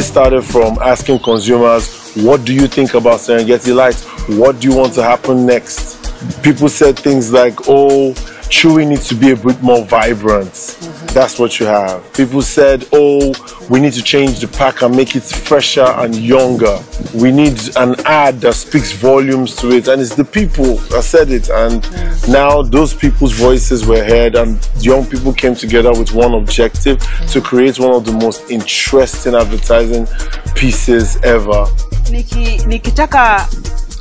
started from asking consumers, what do you think about Serengeti Lite? What do you want to happen next? People said things like, oh, chewy needs to be a bit more vibrant. That's what you have. People said, oh, we need to change the pack and make it fresher and younger. We need an ad that speaks volumes to it. And it's the people that said it. And now those people's voices were heard, and young people came together with one objective: to create one of the most interesting advertising pieces ever. Nikitaka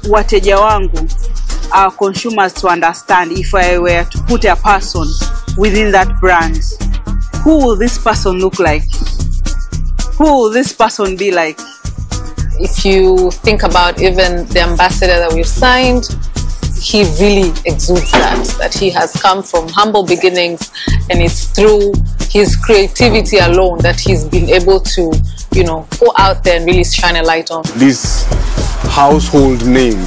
wateja wangu, our consumers, to understand, if I were to put a person within that brand, who will this person look like? Who will this person be like? If you think about even the ambassador that we've signed, he really exudes that he has come from humble beginnings, and it's through his creativity alone that he's been able to, you know, go out there and really shine a light on this household name,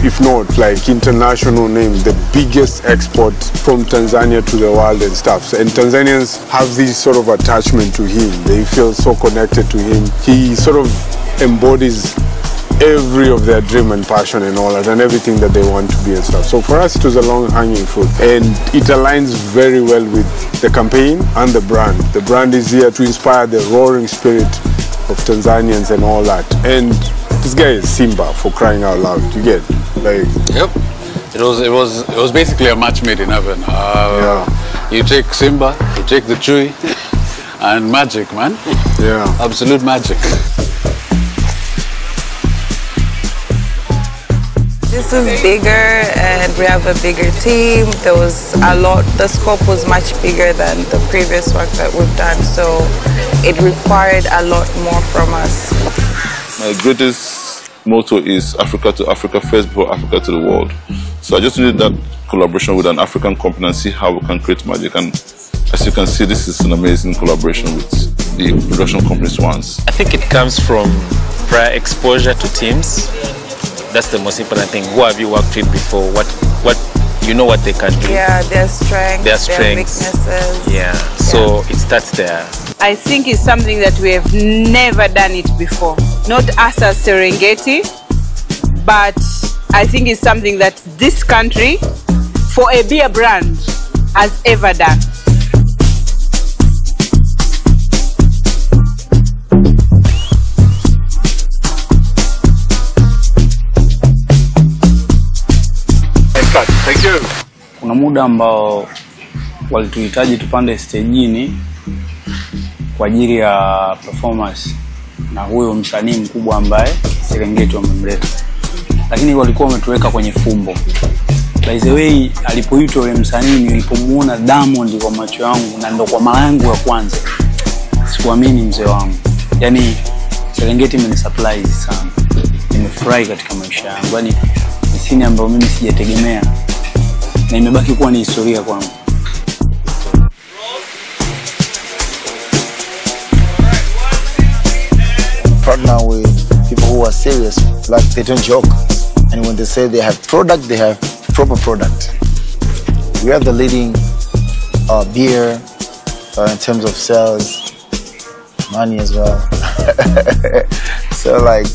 if not like international name, the biggest export from Tanzania to the world and stuff. And Tanzanians have this sort of attachment to him. They feel so connected to him. He sort of embodies every of their dream and passion and all that, and everything that they want to be and stuff. So for us, it was a long-hanging fruit, and it aligns very well with the campaign and the brand. The brand is here to inspire the roaring spirit of Tanzanians and all that. And this guy is Simba, for crying out loud. You get, like, yep. It was basically a match made in heaven. Yeah. You take Simba, you take the Chewy, and magic, man. Yeah. Absolute magic. This is bigger, and we have a bigger team. There was a lot, the scope was much bigger than the previous work that we've done, so it required a lot more from us. My greatest motto is Africa to Africa first, before Africa to the world. So I just needed that collaboration with an African company and see how we can create magic. And as you can see, this is an amazing collaboration with the production company Swans. I think it comes from prior exposure to teams. That's the most important thing. Who have you worked with before? What you know what they can do? Yeah, their strengths, their weaknesses. Yeah, so it starts there. I think it's something that we have never done it before. Not us as Serengeti, but I think it's something that this country, for a beer brand, has ever done. Thank you. Kuna muda ambao walituhitaji tupande stejini kwa ajili ya performance na huyo msanii mkubwa ambaye Serengeti wamemleta, lakini walikuwa wametuweka kwenye fumbo. By the way, alipoitwa yule msanii, nilipomuona Diamond kwa macho yangu, na ndo kwa mara yangu ya kwanza sikuamini, mzee wangu. Yani Serengeti imenisupply sana. Nimefurahi katika maisha yangu. Yani ni scene ambayo mimi sijategemea, na imebaki kuwa ni historia kwangu. Partner with people who are serious, like they don't joke. And when they say they have product, they have proper product. We are the leading beer in terms of sales, money as well. So like,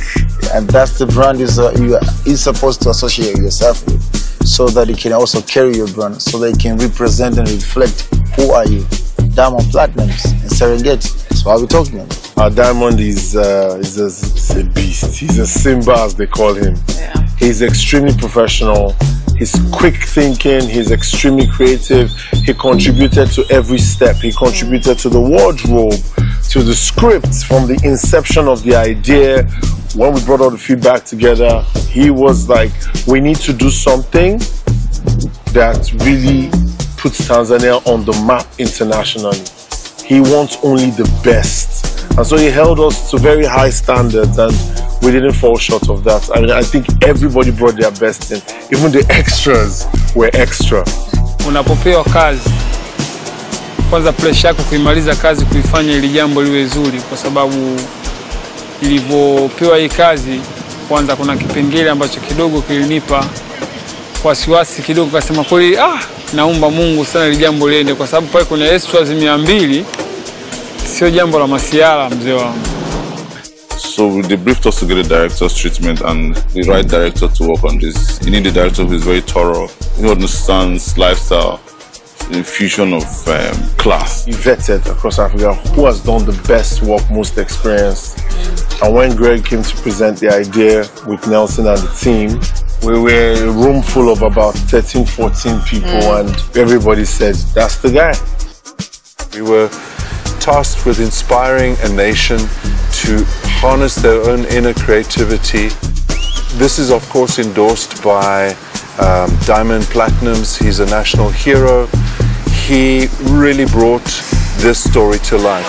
and that's the brand you're supposed to associate yourself with, so that you can also carry your brand, so that you can represent and reflect who are you. Diamond Platinums in Serengeti. That's why we're talking about. Diamond is a beast. He's a Simba, as they call him. Yeah. He's extremely professional. He's quick thinking. He's extremely creative. He contributed to every step. He contributed to the wardrobe, to the script, from the inception of the idea. When we brought all the feedback together, he was like, we need to do something that really puts Tanzania on the map internationally. He wants only the best. And so he held us to very high standards, and we didn't fall short of that. I mean, I think everybody brought their best in. Even the extras were extra. Unapopewa kazi, kwanza pressure yako kuimaliza kazi, kuifanya ili jambo liwe zuri, kwa sababu ilivyopewa hii kazi, kwanza kuna kipengele ambacho kidogo kilinipa wasiwasi kidogo, kasema kweli naomba Mungu sana ili jambo liende, kwa sababu pale kuna extras 200, sio jambo la masiala, mzee wangu. So they briefed us to get a director's treatment and the right director to work on this. You need a director who is very thorough, who understands lifestyle, infusion of class. We vetted across Africa who has done the best work, most experienced. And when Greg came to present the idea with Nelson and the team, we were a room full of about 13, 14 people and everybody said, that's the guy. We were tasked with inspiring a nation to harness their own inner creativity. This is of course endorsed by Diamond Platinums. He's a national hero. He really brought this story to life.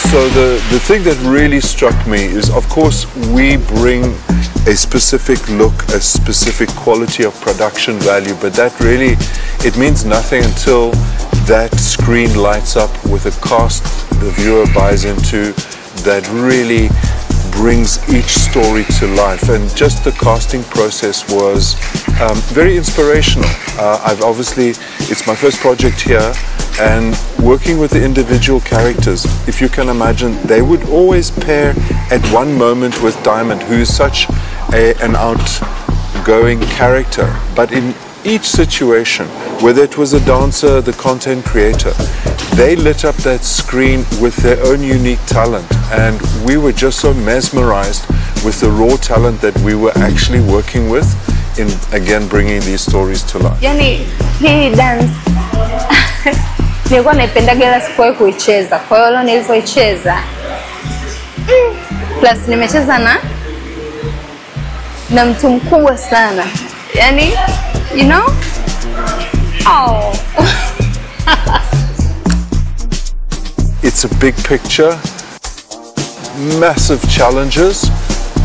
So the thing that really struck me is, of course, we bring a specific look, a specific quality of production value, but that really, it means nothing until that screen lights up with a cast the viewer buys into that really brings each story to life. And just the casting process was very inspirational. It's my first project here, and working with the individual characters, if you can imagine, they would always pair at one moment with Diamond, who is such an outgoing character, but in each situation, whether it was a dancer, the content creator, they lit up that screen with their own unique talent, and we were just so mesmerized with the raw talent that we were actually working with in, again, bringing these stories to life. Yani, hii dance nilikuwa naipendaga ila sikuwahi kuicheza. Kwa hiyo leo nilivyoicheza plus nimecheza na mtu mkubwa sana. Yani, you know? Oh. It's a big picture, massive challenges,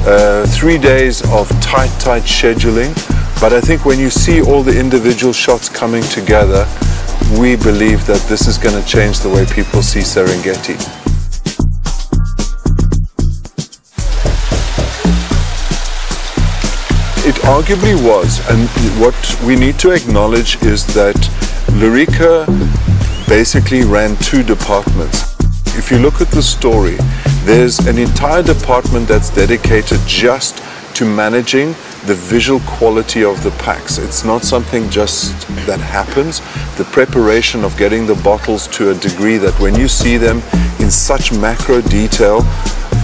3 days of tight scheduling. But I think when you see all the individual shots coming together, we believe that this is going to change the way people see Serengeti. It arguably was, and what we need to acknowledge is that Lurica basically ran 2 departments. If you look at the story, there's an entire department that's dedicated just to managing the visual quality of the packs. It's not something just that happens. The preparation of getting the bottles to a degree that when you see them in such macro detail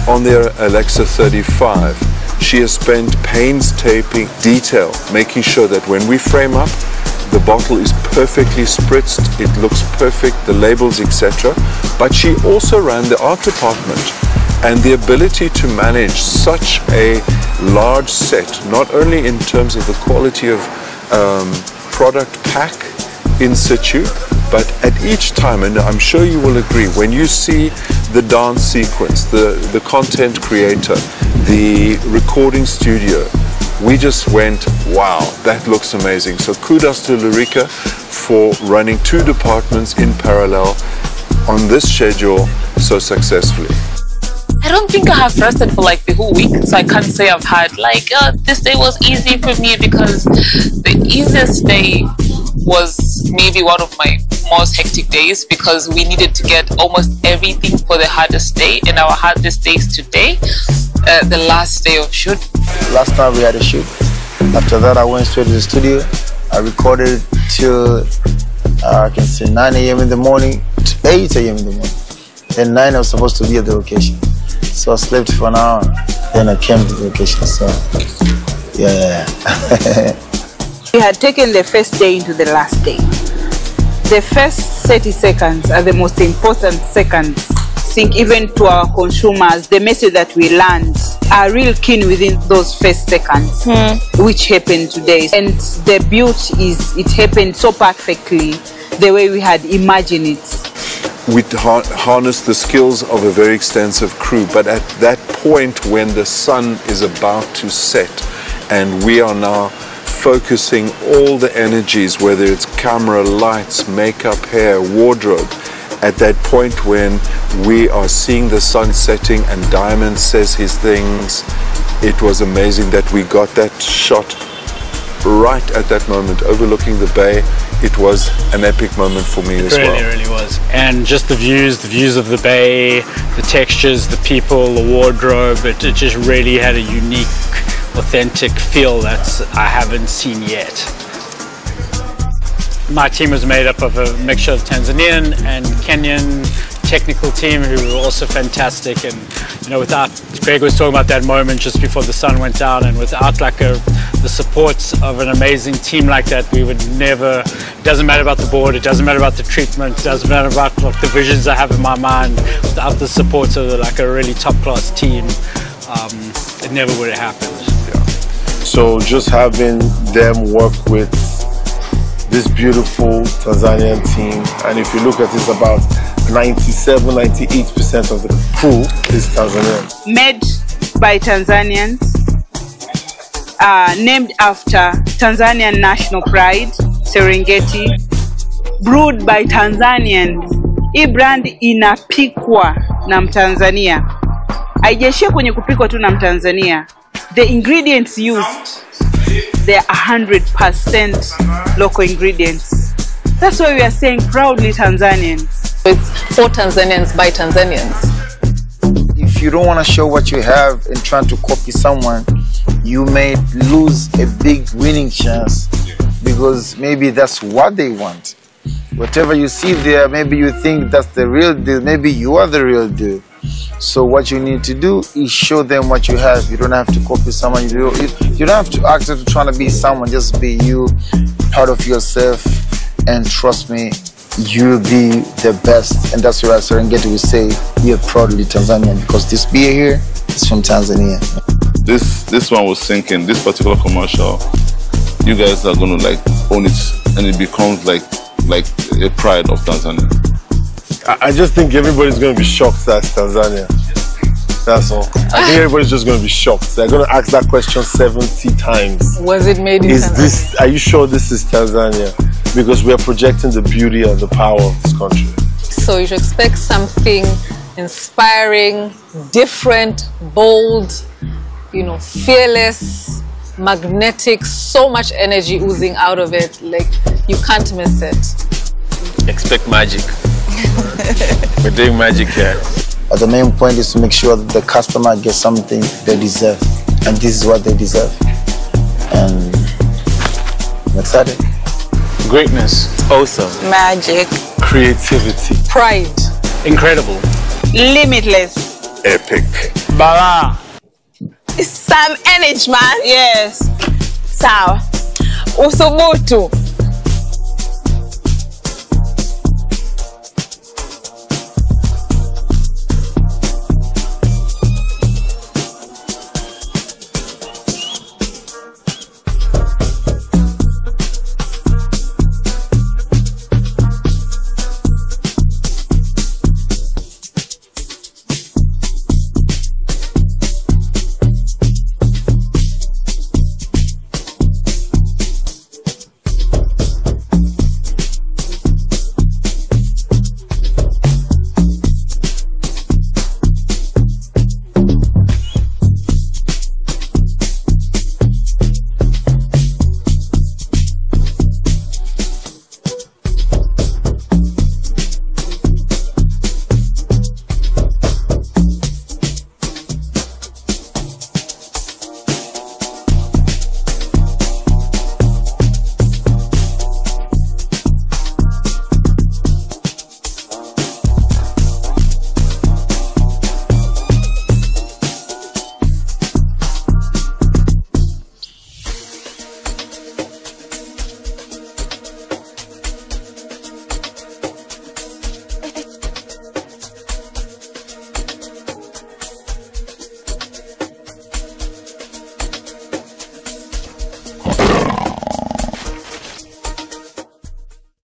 on their Alexa 35, she has spent painstaking detail making sure that when we frame up, the bottle is perfectly spritzed, it looks perfect, the labels, etc. But she also ran the art department, and the ability to manage such a large set, not only in terms of the quality of product pack in situ, but at each time, and I'm sure you will agree, when you see the dance sequence, the content creator, the recording studio, we just went, wow, that looks amazing. So kudos to Lurica for running 2 departments in parallel on this schedule so successfully. I don't think I have rested for like the whole week, so I can't say I've had like, this day was easy for me, because the easiest day was maybe one of my most hectic days, because we needed to get almost everything for the hardest day, and our hardest day is today, the last day of shoot. Last time we had a shoot. After that I went straight to the studio. I recorded till I can say 9 a.m. in the morning to 8 a.m. in the morning. Then 9 I was supposed to be at the location. So I slept for an hour, then I came to the location, so yeah. We had taken the first day into the last day. The first 30 seconds are the most important seconds. I think even to our consumers, the message that we learned are real keen within those first seconds, which happened today. And the beauty is it happened so perfectly the way we had imagined it. We harnessed the skills of a very extensive crew, but at that point when the sun is about to set and we are now focusing all the energies, whether it's camera, lights, makeup, hair, wardrobe, at that point when we are seeing the sun setting and Diamond says his things, it was amazing that we got that shot right at that moment, overlooking the bay, it was an epic moment for me as well. It really was. And just the views of the bay, the textures, the people, the wardrobe, it just really had a unique, authentic feel that I haven't seen yet. My team was made up of a mixture of Tanzanian and Kenyan technical team who were also fantastic, and you know, without, Greg was talking about that moment just before the sun went down, and without like the support of an amazing team like that, we would never, it doesn't matter about the board, it doesn't matter about the treatment, it doesn't matter about like, the visions I have in my mind, without the support of like a really top class team, it never would have happened. Yeah. So just having them work with this beautiful Tanzanian team, and if you look at this, about 97–98% of the crew is Tanzanian. Made by Tanzanians, named after Tanzanian national pride, Serengeti, brewed by Tanzanians. Hii brand inapikwa na Mtanzania. Haijaishia kwenye kupikwa tu na Mtanzania. The ingredients used, they are 100% local ingredients. That's why we are saying proudly Tanzanians. It's for Tanzanians by Tanzanians. If you don't want to show what you have and trying to copy someone, you may lose a big winning chance, because maybe that's what they want. Whatever you see there, maybe you think that's the real deal, maybe you are the real deal. So what you need to do is show them what you have. You don't have to copy someone. You don't have to act to trying to be someone. Just be you, proud of yourself, and trust me, you'll be the best. And that's why Serengeti will say, we are proudly Tanzanian, because this beer here is from Tanzania. This one was thinking, this particular commercial, you guys are gonna like own it, and it becomes like a pride of Tanzania. I just think everybody's going to be shocked that's Tanzania. That's all. I think everybody's just going to be shocked. They're going to ask that question 70 times. Was it made in Tanzania? Are you sure this is Tanzania? Because we are projecting the beauty and the power of this country. So you should expect something inspiring, different, bold, you know, fearless, magnetic, so much energy oozing out of it. Like, you can't miss it. Expect magic. We're doing magic here. But the main point is to make sure that the customer gets something they deserve. And this is what they deserve. And I'm excited. Greatness. Awesome. Magic. Creativity. Pride. Incredible. Limitless. Epic. BALAA. Some energy, man. Yes. Sawa. Usubutu.